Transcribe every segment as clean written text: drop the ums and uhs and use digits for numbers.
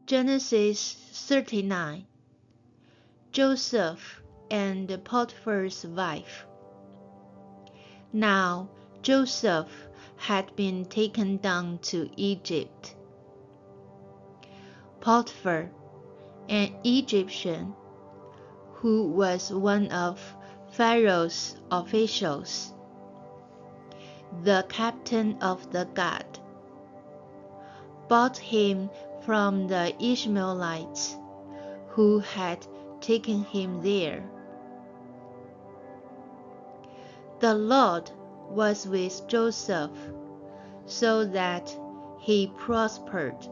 Genesis 39. Joseph and Potiphar's wife. Now Joseph had been taken down to Egypt. Potiphar, an Egyptian, who was one of Pharaoh's officials, the captain of the guard, bought him from the Ishmaelites who had taken him there. The Lord was with Joseph, so that he prospered,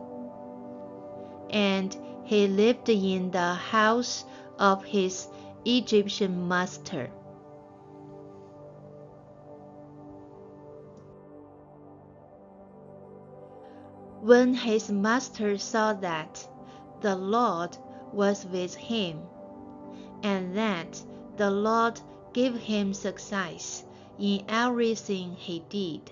and he lived in the house of his Egyptian master. When his master saw that the Lord was with him, and that the Lord gave him success in everything he did,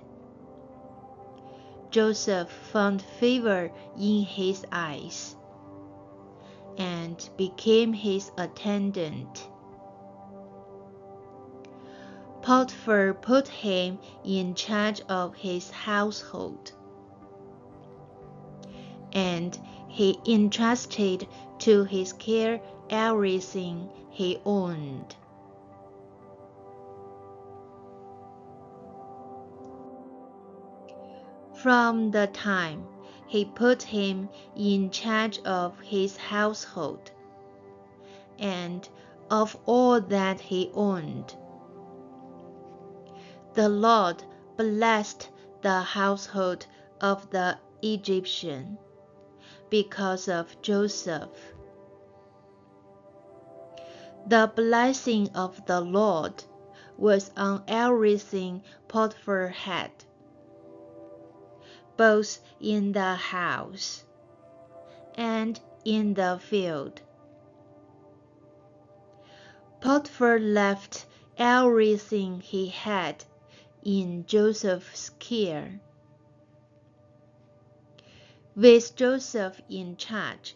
Joseph found favor in his eyes and became his attendant. Potiphar put him in charge of his household, and he entrusted to his care everything he owned. From the time he put him in charge of his household and of all that he owned, the Lord blessed the household of the Egyptian because of Joseph. The blessing of the Lord was on everything Potiphar had, both in the house and in the field. Potiphar left everything he had in Joseph's care. With Joseph in charge,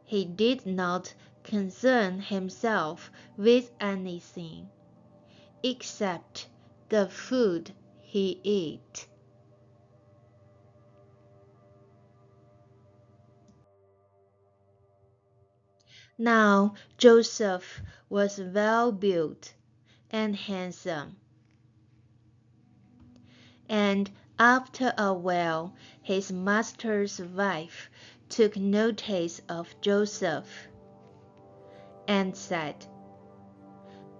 he did not concern himself with anything except the food he ate. Now Joseph was well built and handsome, and after a while his master's wife took notice of Joseph and said,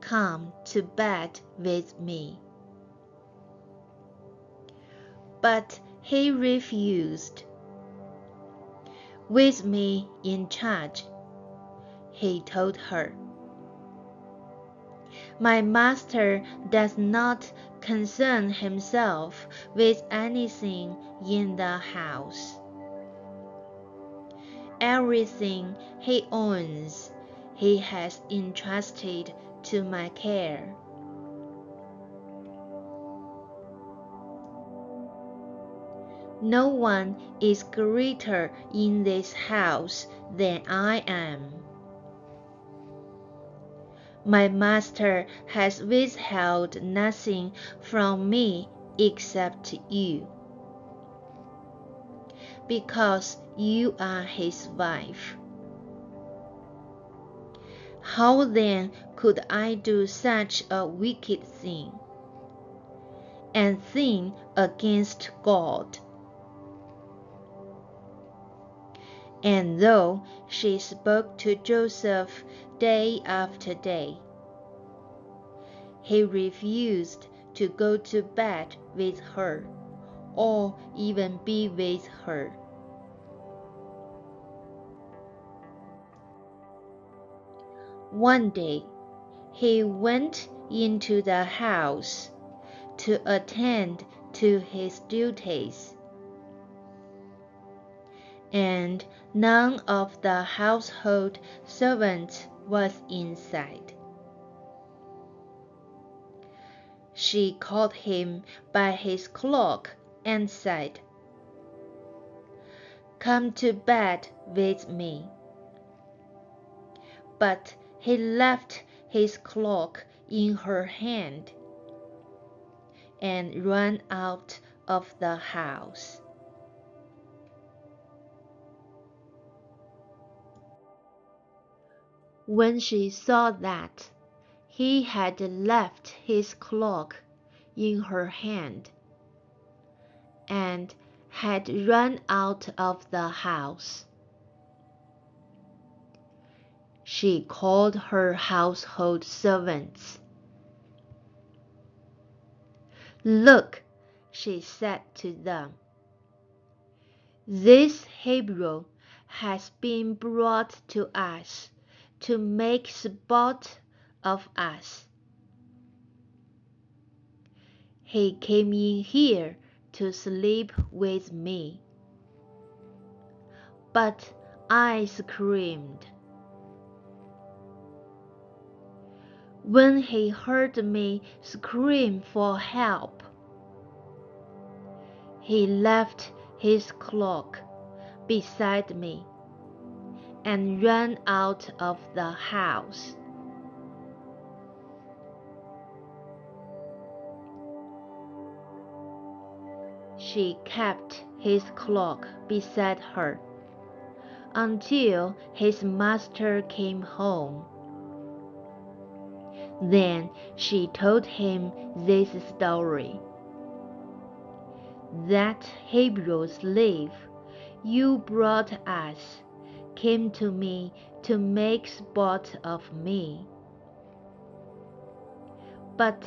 "Come to bed with me." But he refused. "With me in charge," he told her, "my master does not concern himself with anything in the house. Everything he owns he has entrusted to my care." No one is greater in this house than I am. My master has withheld nothing from me except you, because you are his wife. How then could I do such a wicked thing, and sin against God? And though she spoke to Joseph day after day, he refused to go to bed with her or even be with her. One day he went into the house to attend to his duties, and none of the household servants was inside. She called him by his cloak and said, "Come to bed with me." But he left his cloak in her hand and ran out of the house. When she saw that he had left his cloak in her hand and had run out of the house, she called her household servants. "Look," she said to them, "this Hebrew has been brought to us to make sport of us. He came in here to sleep with me." But I screamed. When he heard me scream for help, he left his cloak beside me and ran out of the house. She kept his cloak beside her until his master came home. Then she told him this story. "That Hebrew slave you brought us came to me to make sport of me. But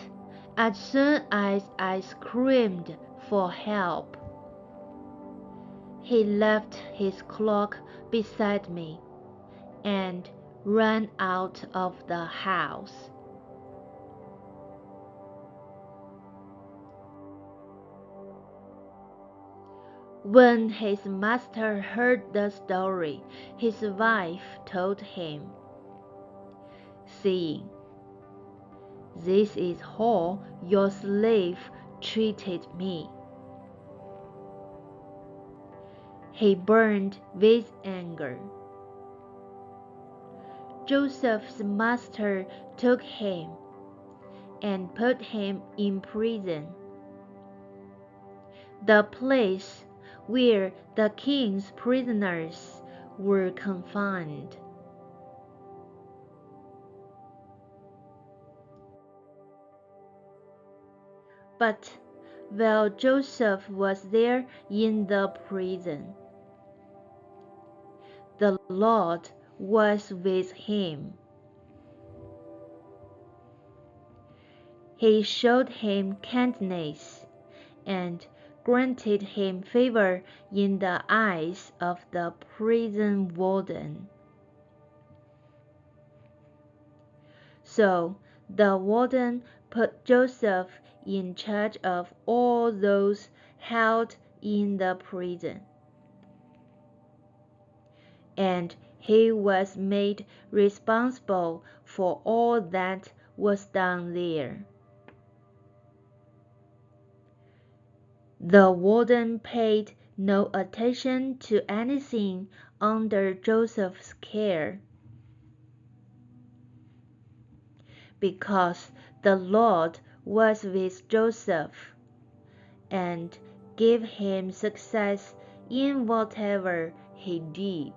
as soon as I screamed for help, he left his cloak beside me and ran out of the house." When his master heard the story, his wife told him, "See, this is how your slave treated me." He burned with anger. Joseph's master took him and put him in prison, the place where the king's prisoners were confined. But while Joseph was there in the prison, the Lord was with him. He showed him kindness and granted him favor in the eyes of the prison warden. So the warden put Joseph in charge of all those held in the prison, and he was made responsible for all that was done there. The warden paid no attention to anything under Joseph's care, because the Lord was with Joseph and gave him success in whatever he did.